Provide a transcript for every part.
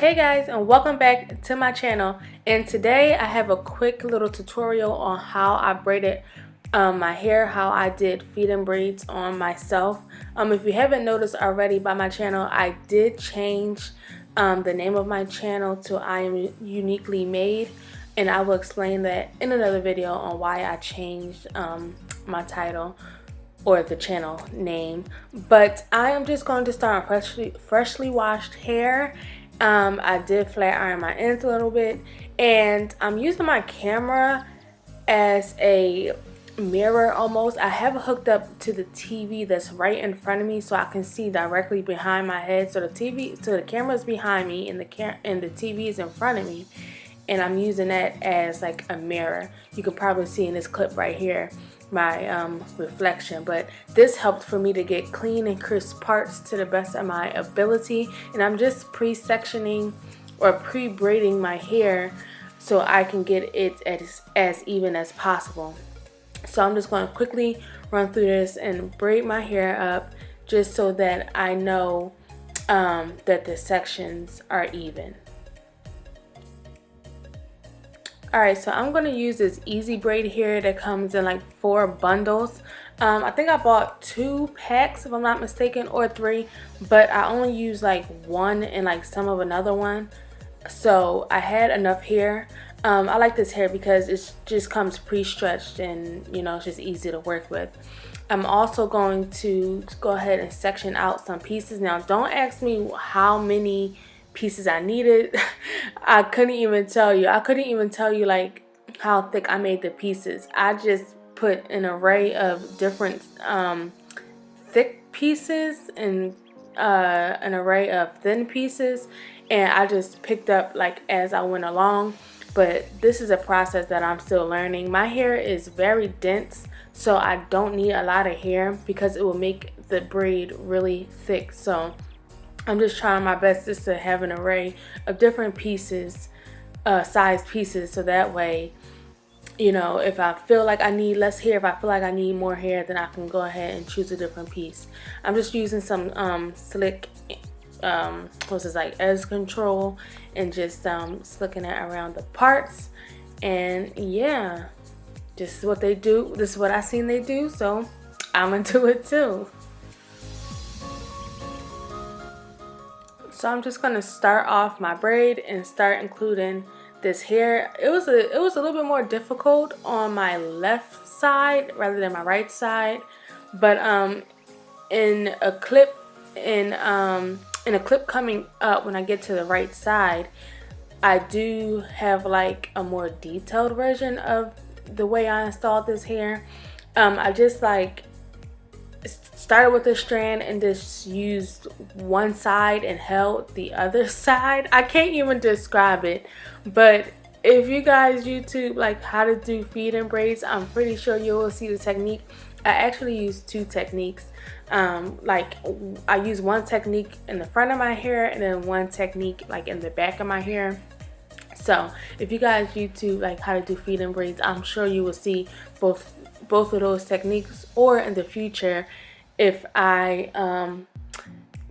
Hey guys, and welcome back to my channel. And today I have a quick little tutorial on how I braided my hair, how I did feed in braids on myself. If you haven't noticed already by my channel, I did change the name of my channel to I Am Uniquely Made, and I will explain that in another video on why I changed my title or the channel name. But I am just going to start on freshly washed hair. I did flat iron my ends a little bit, and I'm using my camera as a mirror almost. I have it hooked up to the TV that's right in front of me, so I can see directly behind my head. So the camera is behind me, and the TV is in front of me, and I'm using that as like a mirror. You can probably see in this clip right here my reflection, but this helped for me to get clean and crisp parts to the best of my ability. And I'm just pre-sectioning or pre-braiding my hair so I can get it as even as possible. So I'm just going to quickly run through this and braid my hair up just so that I know that the sections are even. Alright, so I'm going to use this easy braid here that comes in like 4 bundles. I think I bought 2 packs if I'm not mistaken, or 3, but I only used like 1 and like some of another one. So I had enough hair. I like this hair because it just comes pre-stretched, and you know, it's just easy to work with. I'm also going to go ahead and section out some pieces. Now, don't ask me how many pieces I needed. I couldn't even tell you. I couldn't even tell you like how thick I made the pieces. I just put an array of different thick pieces and an array of thin pieces, and I just picked up like as I went along. But this is a process that I'm still learning. My hair is very dense, so I don't need a lot of hair because it will make the braid really thick. So I'm just trying my best just to have an array of different pieces, size pieces, so that way, you know, if I feel like I need less hair, if I feel like I need more hair, then I can go ahead and choose a different piece. I'm just using some slick, what's this, like edge control, and just slicking it around the parts. And yeah, this is what they do. This is what I seen they do, so I'm gonna do it too. So I'm just gonna start off my braid and start including this hair. It was a little bit more difficult on my left side rather than my right side, but in a clip coming up, when I get to the right side, I do have like a more detailed version of the way I installed this hair. I just like started with a strand and just used one side and held the other side. I can't even describe it, but if you guys YouTube like how to do feed in braids, I'm pretty sure you will see the technique. I actually use 2 techniques. Like I use one technique in the front of my hair and then one technique like in the back of my hair. So if you guys YouTube like how to do feed in braids, I'm sure you will see both of those techniques. Or in the future, if I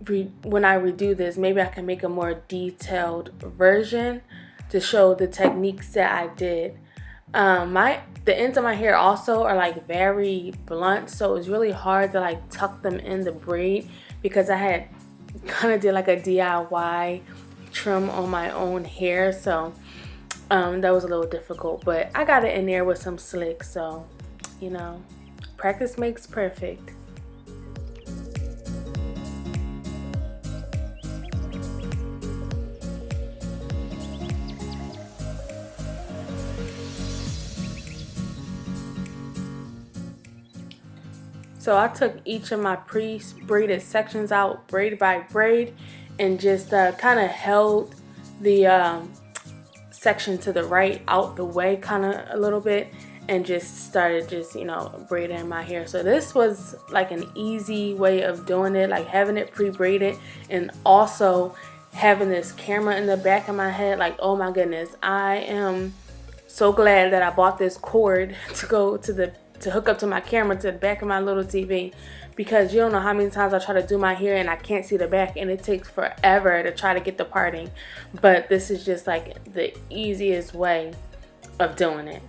when I redo this, maybe I can make a more detailed version to show the techniques that I did. The ends of my hair also are like very blunt, so it's really hard to like tuck them in the braid because I had kind of did like a DIY trim on my own hair, so that was a little difficult, but I got it in there with some slick. So you know, practice makes perfect. So I took each of my pre-braided sections out braid by braid and just kind of held the section to the right out the way kind of a little bit, and just started just, you know, braiding my hair. So this was like an easy way of doing it, like having it pre-braided and also having this camera in the back of my head. Like, oh my goodness, I am so glad that I bought this cord to go to the to hook up to my camera to the back of my little TV, because you don't know how many times I try to do my hair and I can't see the back, and it takes forever to try to get the parting. But this is just like the easiest way of doing it.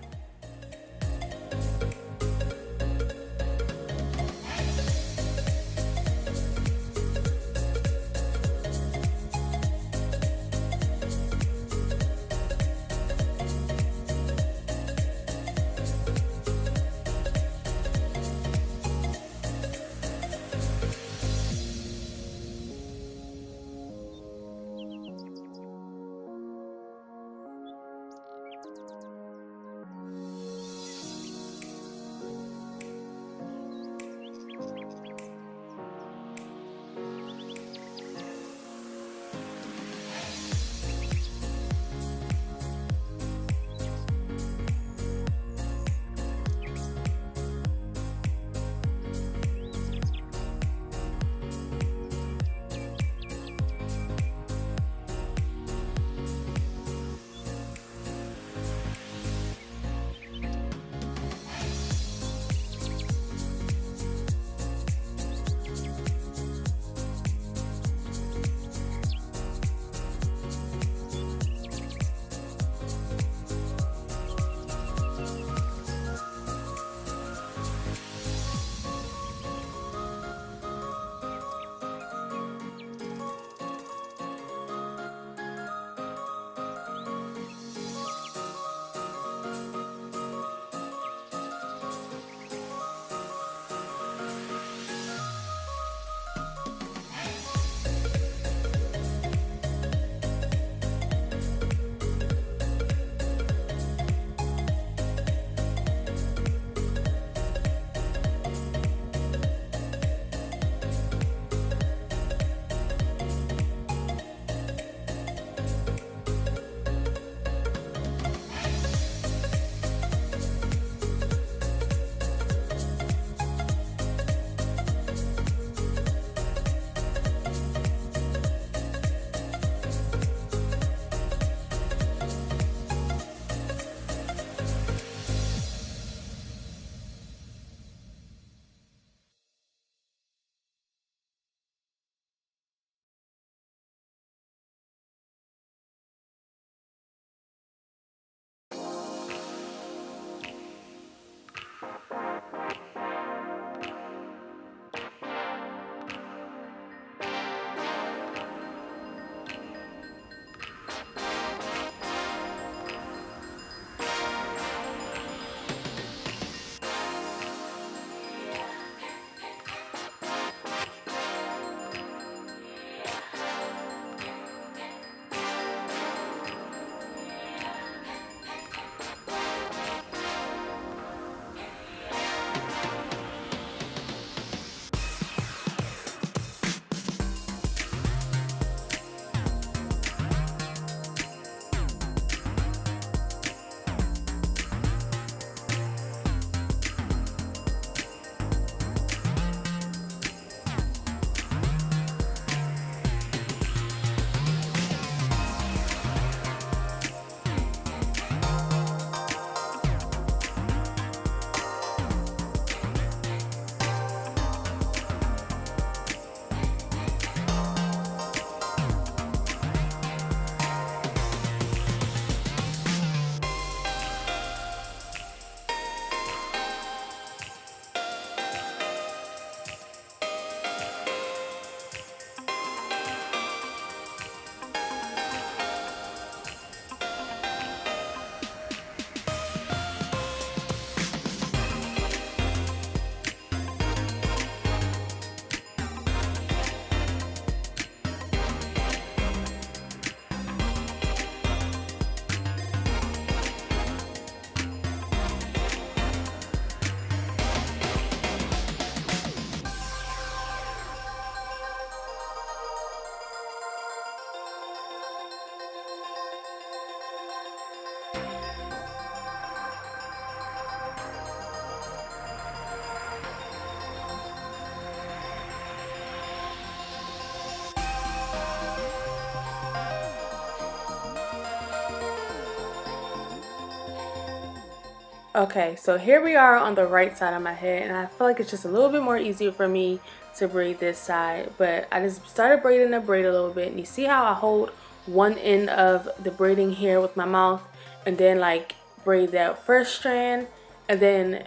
Okay, so here we are on the right side of my head, and I feel like it's just a little bit more easier for me to braid this side. But I just started braiding the braid a little bit, and you see how I hold one end of the braiding here with my mouth, and then like braid that first strand, and then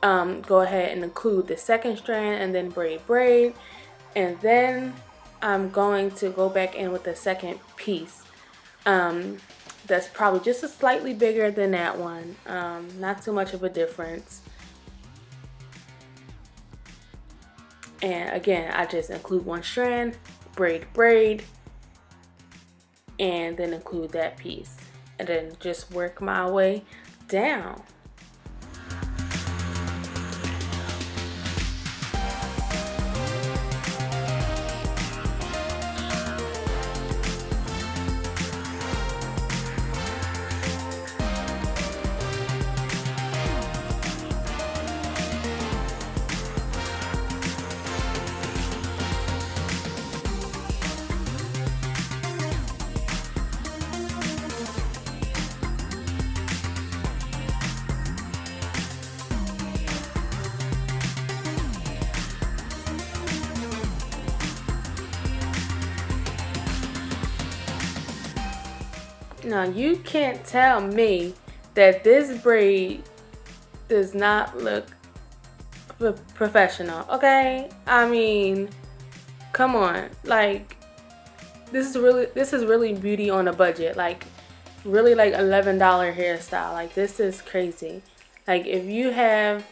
go ahead and include the second strand, and then braid, and then I'm going to go back in with the second piece. That's probably just a slightly bigger than that one. Not too much of a difference. And again, I just include one strand, braid, and then include that piece. And then just work my way down. Now you can't tell me that this braid does not look professional, okay? I mean, come on. Like this is really beauty on a budget. Like really like $11 hairstyle. Like this is crazy. Like if you have,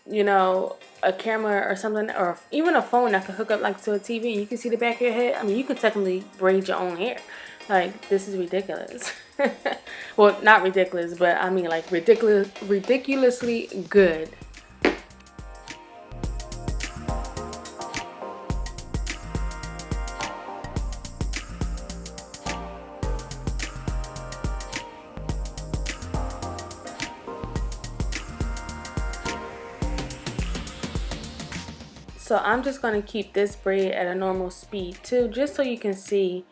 you know, a camera or something, or even a phone that can hook up like to a TV and you can see the back of your head, I mean, you could technically braid your own hair. Like this is ridiculous. Well, not ridiculous, but I mean like ridiculously good. So I'm just going to keep this braid at a normal speed too, just so you can see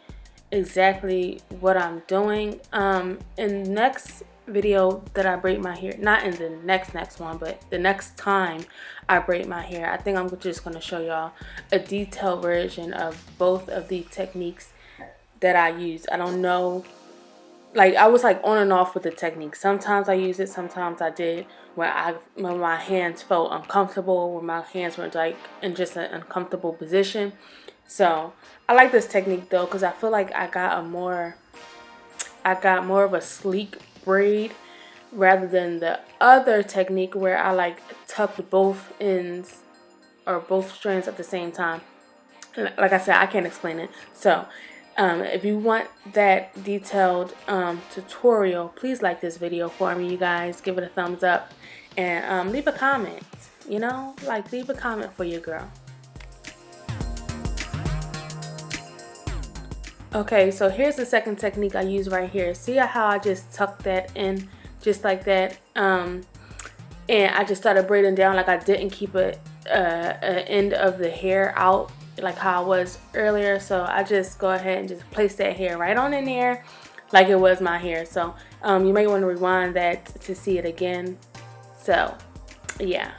exactly what I'm doing. In the next video that I braid my hair, not in the next one, but the next time I braid my hair, I think I'm just going to show y'all a detailed version of both of the techniques that I use. I don't know, like I was like on and off with the technique. Sometimes I use it, sometimes I did when my hands felt uncomfortable, when my hands were like in just an uncomfortable position. So I like this technique though, because I feel like I got more of a sleek braid rather than the other technique where I like tucked both ends or both strands at the same time. Like I said, I can't explain it. So if you want that detailed tutorial, please like this video for me, you guys. Give it a thumbs up and leave a comment. You know, like leave a comment for your girl. Okay, so here's the second technique I use right here. See how I just tucked that in just like that, and I just started braiding down like I didn't keep an end of the hair out like how I was earlier. So I just go ahead and just place that hair right on in there like it was my hair. So you may want to rewind that to see it again. So yeah.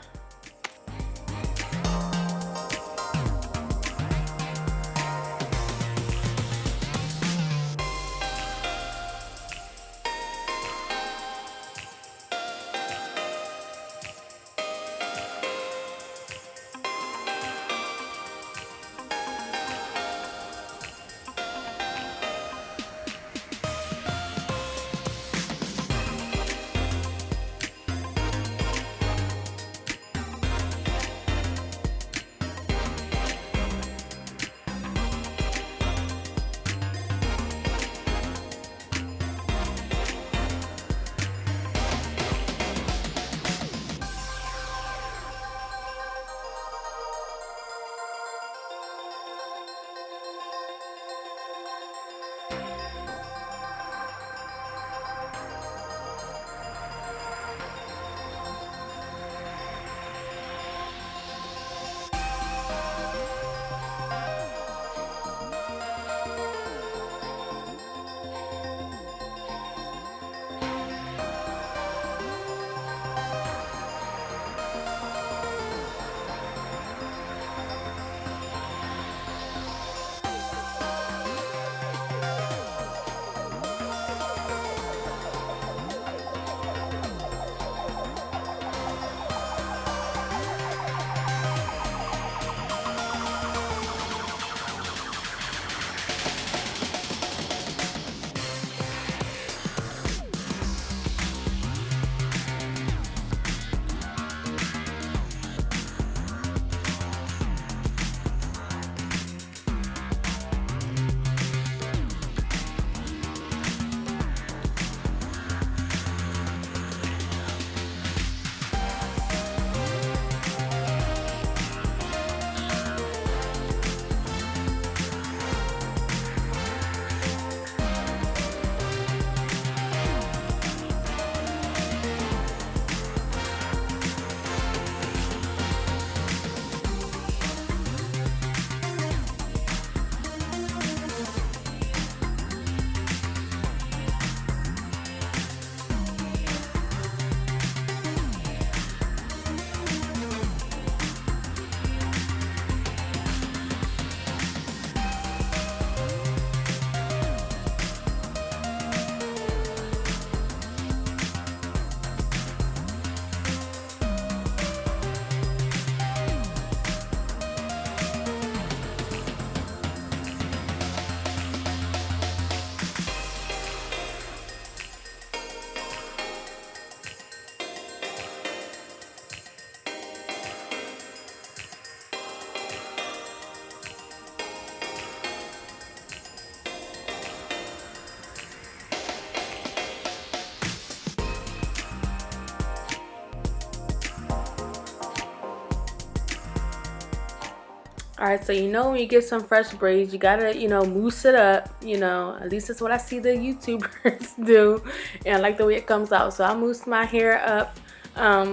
All right, so you know when you get some fresh braids, you gotta, you know, mousse it up. You know, at least that's what I see the YouTubers do, and I like the way it comes out. So I mousse my hair up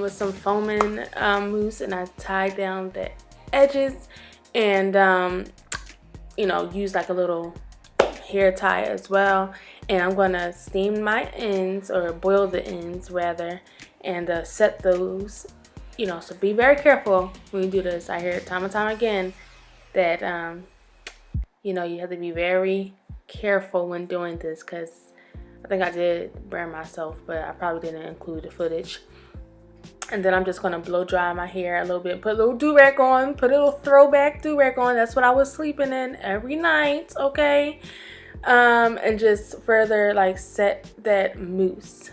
with some foaming mousse, and I tie down the edges, and you know, use like a little hair tie as well. And I'm gonna steam my ends, or boil the ends rather, and set those. You know, so be very careful when you do this. I hear it time and time again that you know, you have to be very careful when doing this, because I think I did burn myself, but I probably didn't include the footage. And then I'm just gonna blow dry my hair a little bit, put a little do-rag on, put a little throwback do-rag on. That's what I was sleeping in every night, okay? And just further like set that mousse.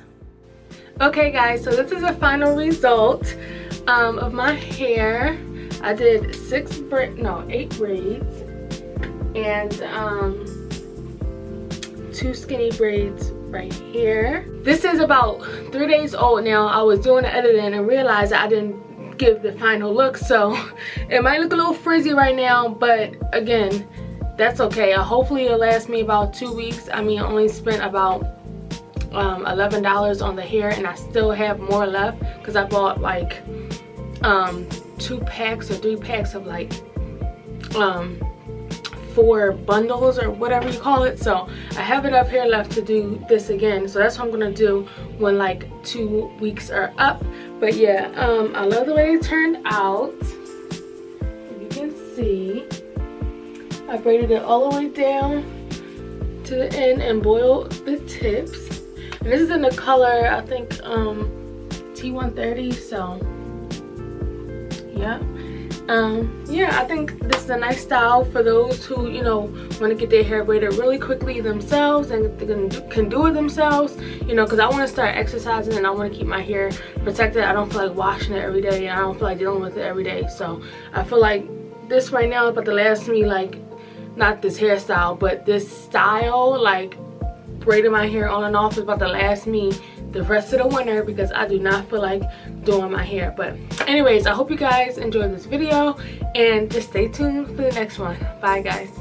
Okay guys, so this is the final result of my hair. I did 8 braids and 2 skinny braids right here. This is about 3 days old now. I was doing the editing and realized I didn't give the final look, so it might look a little frizzy right now, but again, that's okay. Hopefully it'll last me about 2 weeks. I mean, I only spent about $11 on the hair, and I still have more left because I bought like 2 packs or 3 packs of like 4 bundles or whatever you call it. So I have enough hair left to do this again, so that's what I'm gonna do when like 2 weeks are up. But yeah, I love the way it turned out. You can see I braided it all the way down to the end and boiled the tips. And this is in the color, I think, T130, so yeah. Yeah, I think this is a nice style for those who, you know, want to get their hair braided really quickly themselves and can do it themselves, you know, because I want to start exercising and I want to keep my hair protected. I don't feel like washing it every day, and I don't feel like dealing with it every day. So I feel like this right now is about to last me, like, not this hairstyle, but this style, like braiding my hair on and off, is about to last me the rest of the winter, because I do not feel like doing my hair. But anyways, I hope you guys enjoyed this video, and just stay tuned for the next one. Bye guys.